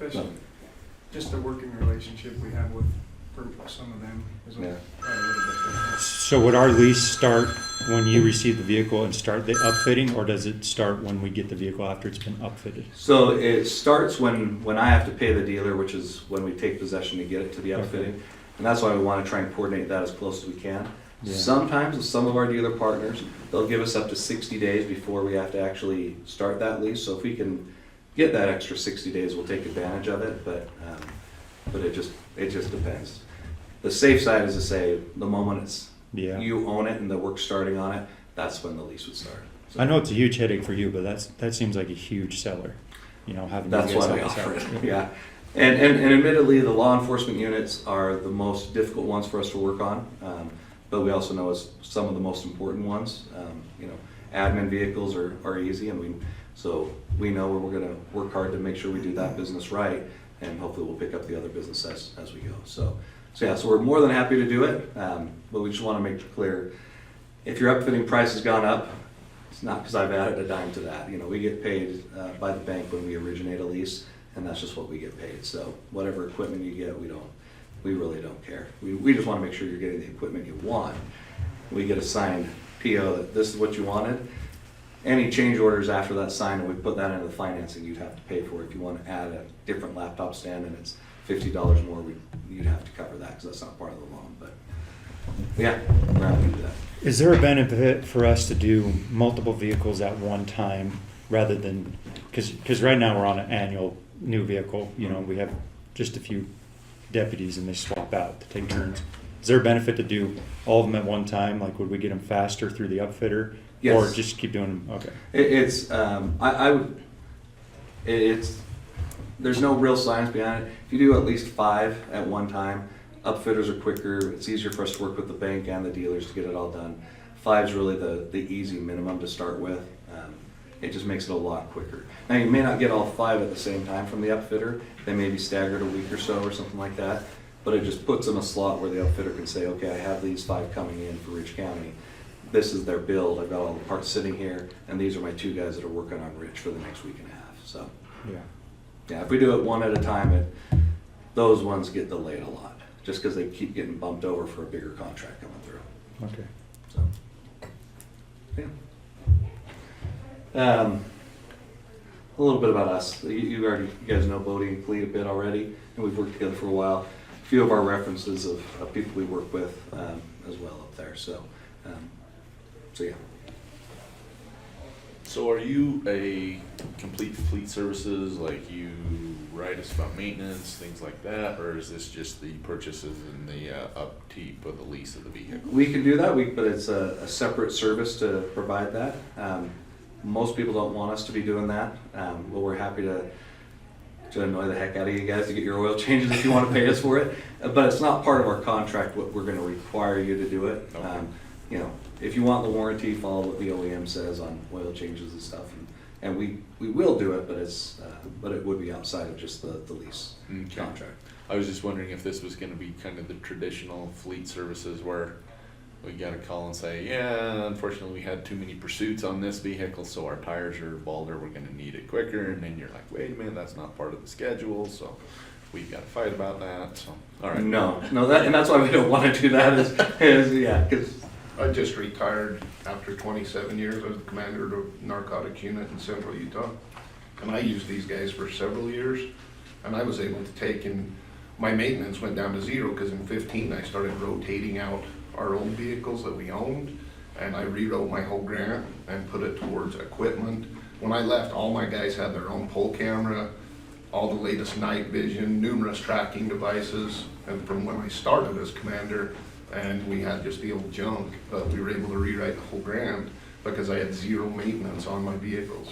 Especially just the working relationship we have with some of them is Yeah. a little bit different. So would our lease start when you receive the vehicle and start the upfitting, or does it start when we get the vehicle after it's been upfitted? So it starts when I have to pay the dealer, which is when we take possession to get it to the upfitting. And that's why we want to try and coordinate that as close as we can. Yeah. Sometimes with some of our dealer partners, they'll give us up to 60 days before we have to actually start that lease. So if we can get that extra 60 days, we'll take advantage of it, but it just depends. The safe side is to say the moment Yeah. you own it and the work's starting on it, that's when the lease would start. So I know it's a huge headache for you, but that seems like a huge seller, having that's you guys why we help us offer out. it. Yeah, and admittedly, the law enforcement units are the most difficult ones for us to work on, but we also know it's some of the most important ones. Admin vehicles are easy, and we know we're going to work hard to make sure we do that business right, and hopefully we'll pick up the other business as we go. So we're more than happy to do it, but we just want to make it clear, if your upfitting price has gone up, it's not because I've added a dime to that. We get paid by the bank when we originate a lease, and that's just what we get paid. So whatever equipment you get, we really don't care. We just want to make sure you're getting the equipment you want. We get a signed PO that this is what you wanted. Any change orders after that sign, and we put that into the financing, you'd have to pay for it. If you want to add a different laptop stand and it's $50 more, you'd have to cover that because that's not part of the loan. But yeah, we're happy to do that. Is there a benefit for us to do multiple vehicles at one time rather than, because right now we're on an annual new vehicle, we have just a few deputies and they swap out to take turns. Is there a benefit to do all of them at one time? Like, would we get them faster through the upfitter? Yes. Or just keep doing them? Okay. There's no real science behind it. If you do at least 5 at one time, upfitters are quicker. It's easier for us to work with the bank and the dealers to get it all done. 5 is really the easy minimum to start with. It just makes it a lot quicker. Now, you may not get all 5 at the same time from the upfitter. They may be staggered a week or so or something like that. But it just puts them a slot where the upfitter can say, okay, I have these 5 coming in for Rich County. This is their build. I've got all the parts sitting here, and these are my 2 guys that are working on Rich for the next week and a half. So, yeah, if we do it one at a time, those ones get delayed a lot, just because they keep getting bumped over for a bigger contract coming through. Okay. So, yeah. A little bit about us. You guys know Bodie and Clete a bit already, and we've worked together for a while. A few of our references of people we work with as well up there. So yeah. So are you a complete fleet services, like you write us about maintenance, things like that, or is this just the purchases and the upkeep of the lease of the vehicle? We can do that, but it's a separate service to provide that. Most people don't want us to be doing that, but we're happy to annoy the heck out of you guys to get your oil changes if you want to pay us for it. But it's not part of our contract what we're going to require you to do it. Okay. If you want the warranty, follow what the OEM says on oil changes and stuff, and we will do it, but it would be outside of just the lease contract. I was just wondering if this was going to be kind of the traditional fleet services where we got a call and say, yeah, unfortunately we had too many pursuits on this vehicle, so our tires are balder, we're going to need it quicker, and then you're like, wait a minute, that's not part of the schedule, so we've got to fight about that. So, all right. No, and that's why we don't want to do that. Because I just retired after 27 years. I was the commander of the narcotic unit in central Utah. And I used these guys for several years. And I was able to take in, my maintenance went down to 0 because in 15 I started rotating out our old vehicles that we owned. And I rewrote my whole grant and put it towards equipment. When I left, all my guys had their own pole camera, all the latest night vision, numerous tracking devices. And from when I started as commander, and we had just the old junk, but we were able to rewrite the whole grant because I had 0 maintenance on my vehicles.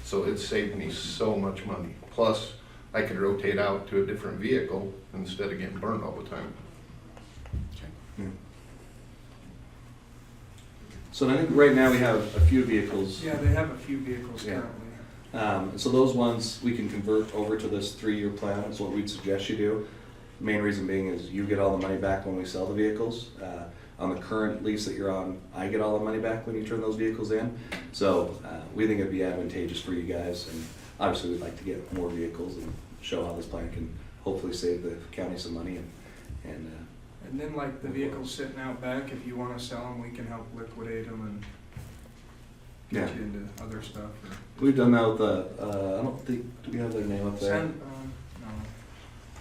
So it saved me so much money. Plus, I could rotate out to a different vehicle instead of getting burned all the time. Okay. yeah. So I think right now we have a few vehicles. Yeah, they have a few vehicles Yeah. currently. So those ones we can convert over to this 3-year plan. That's what we'd suggest you do. Main reason being is you get all the money back when we sell the vehicles. On the current lease that you're on, I get all the money back when you turn those vehicles in. So we think it'd be advantageous for you guys, and obviously we'd like to get more vehicles and show how this plan can hopefully save the county some money and And then like the vehicles sitting out back, if you wanna sell them, we can help liquidate them and get Yeah. you into other stuff. we've done that with I don't think, do we have their name up there? No.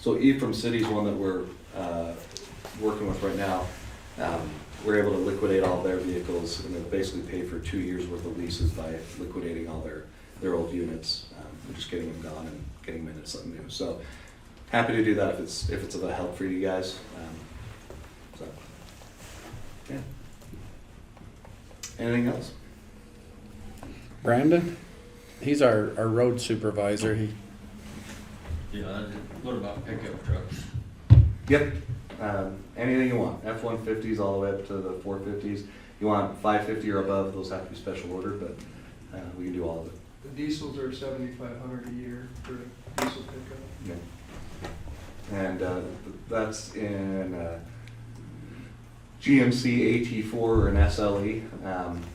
So Ephraim City's one that we're working with right now. We're able to liquidate all their vehicles and then basically pay for 2 years worth of leases by liquidating all their old units. We're just getting them gone and getting them into something new. So happy to do that if it's of a help for you guys. So yeah. Anything else? Brandon, he's our road supervisor. Yeah, what about pickup trucks? Yep. Anything you want. F-150s all the way up to the 450s. You want 550 or above, those have to be special ordered, but we can do all of it. The diesels are 7,500 a year for a diesel pickup. Yeah. And that's in GMC AT4 or an SLE.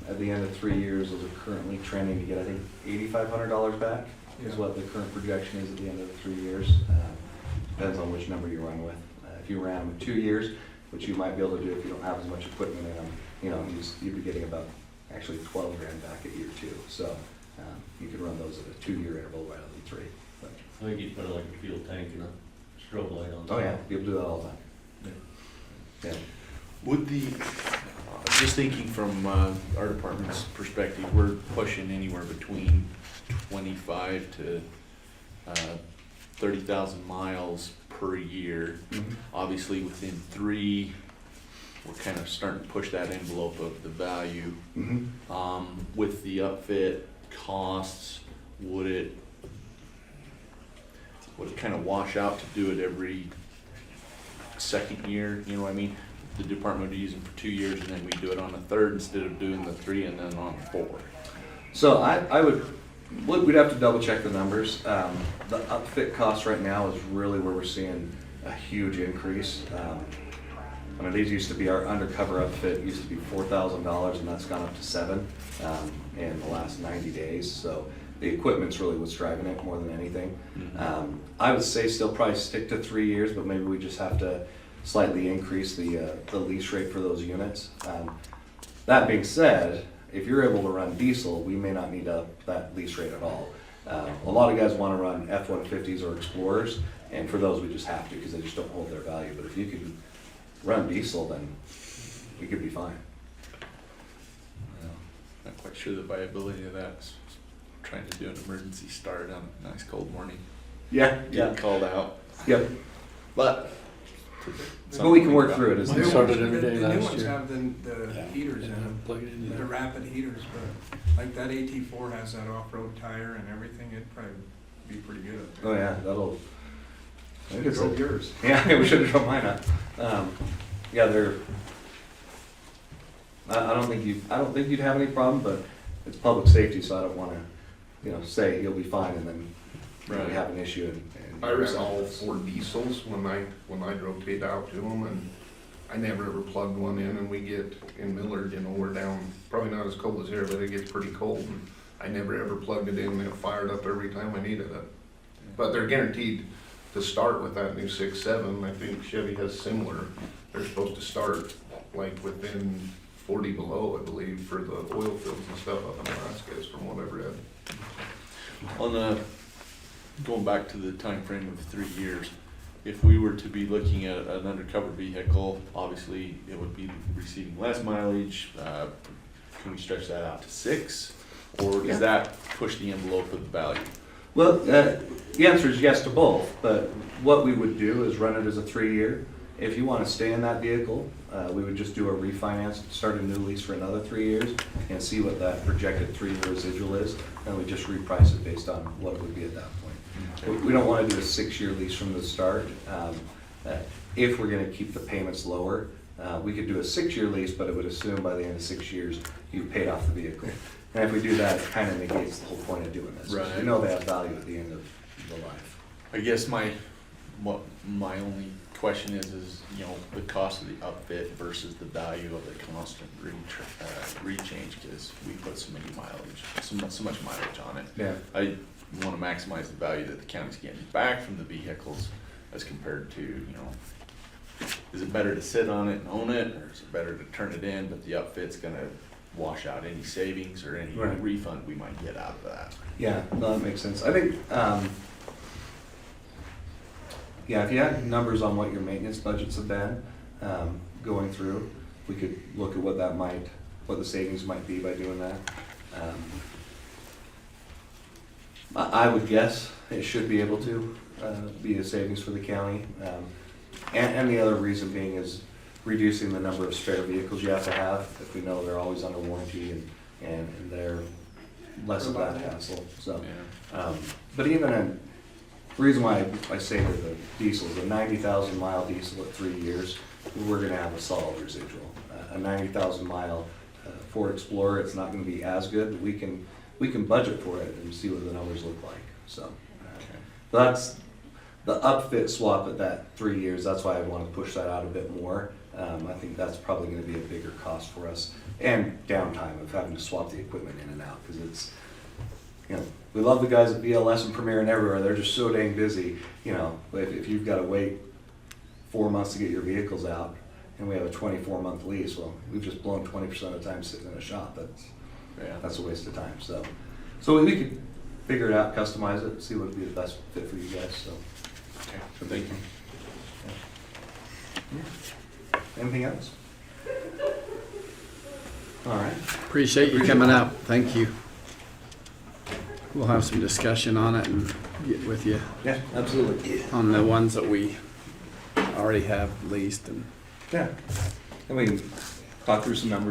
At the end of 3 years, those are currently trending to get, I think, $8,500 back is Yeah. what the current projection is at the end of the 3 years. Depends on which number you run with. If you ran them in 2 years, which you might be able to do if you don't have as much equipment in them, you know, you'd be getting about actually 12 grand back at year 2. So you could run those at a 2-year interval rather than 3. But, I think you put like a fuel tank and a strobe light on top. oh yeah, people do that all the time. Yeah. Would just thinking from our department's perspective, we're pushing anywhere between 25 to 30,000 miles per year. Mhm. Obviously, within 3, we're kind of starting to push that envelope of the value. Mhm. With the upfit costs, would it kind of wash out to do it every second year? You know what I mean? The department would use them for 2 years, and then we do it on the 3rd instead of doing the 3 and then on 4. So we'd have to double check the numbers. The upfit cost right now is really where we're seeing a huge increase. I mean, these used to be our undercover upfit used to be $4,000 and that's gone up to $7,000 in the last 90 days. So the equipment's really what's driving it more than anything. Mhm. I would say still probably stick to 3 years, but maybe we just have to slightly increase the lease rate for those units. That being said, if you're able to run diesel, we may not need that lease rate at all. A lot of guys want to run F-150s or Explorers, and for those we just have to because they just don't hold their value. But if you can run diesel, then we could be fine. Not quite sure the viability of that. Trying to do an emergency start on a nice cold morning. Yeah, Getting called out. Yep. But we can work through it. The Mine new started ones- every day the new last ones year. have the Yeah. heaters in Yeah, them, plug it in the there. rapid heaters, but like that AT4 has that off-road tire and everything, it'd probably be pretty good up there. Oh yeah, that'll. I think it's Drove a- yours. Yeah, we should have drawn mine up. Yeah, they're. I don't think you'd have any problem, but it's public safety, so I don't want to, say you'll be fine and then we Right. have an issue and. I ran all 4 diesels when I drove Tate out to them, and I never ever plugged one in, and we get in Millard, we're down, probably not as cold as here, but it gets pretty cold, and I never ever plugged it in, and it fired up every time I needed it. But they're guaranteed to start with that new 6.7, I think Chevy has similar, they're supposed to start like within 40 below, I believe, for the oil fields and stuff up in Alaska, is from what I've read. Going back to the time frame of 3 years, if we were to be looking at an undercover vehicle, obviously it would be receiving less mileage. Can we stretch that out to 6? Or Yeah. does that push the envelope of the value? Well, the answer is yes to both, but what we would do is run it as a 3-year. If you want to stay in that vehicle, we would just do a refinance, start a new lease for another 3 years, and see what that projected 3-year residual is, and we just reprice it based on what it would be at that point. We don't want to do a 6-year lease from the start. If we're going to keep the payments lower, we could do a 6-year lease, but it would assume by the end of 6 years, you've paid off the vehicle. And if we do that, it kind of negates the whole point of doing this. Right. You know they have value at the end of the life. I guess my only question is the cost of the upfit versus the value of the constant rechange, because we put so many mileage, so much mileage on it. Yeah. we wanna maximize the value that the county's getting back from the vehicles as compared to, you know, is it better to sit on it and own it, or is it better to turn it in, but the upfit's gonna wash out any savings or any Right. refund we might get out of that? Yeah, no, that makes sense. I think, yeah, if you had numbers on what your maintenance budgets have been, going through, we could look at what the savings might be by doing that. I would guess it should be able to, be a savings for the county. And the other reason being is reducing the number of spare vehicles you have to have, if we know they're always under warranty and they're less of that hassle, so. Yeah. But even the reason why I say that the diesel is a 90,000 mile diesel at 3 years, we're gonna have a solid residual. A 90,000 mile Ford Explorer, it's not gonna be as good, but we can budget for it and see what the numbers look like, so. That's the upfit swap at that 3 years, that's why I wanna push that out a bit more. I think that's probably gonna be a bigger cost for us, and downtime of having to swap the equipment in and out, because it's, you know, we love the guys at BLS and Premier and everywhere, they're just so dang busy, you know, if you've gotta wait 4 months to get your vehicles out, and we have a 24-month lease, well, we've just blown 20% of the time sitting in a shop, that's a waste of time, so. So we could figure it out, customize it, see what would be the best fit for you guys, so. Okay, so thank you. Anything else? All right. Appreciate you coming up. Thank you. We'll have some discussion on it and get with you Yeah, absolutely. on the ones that we already have leased and Yeah. And we can talk through some numbers.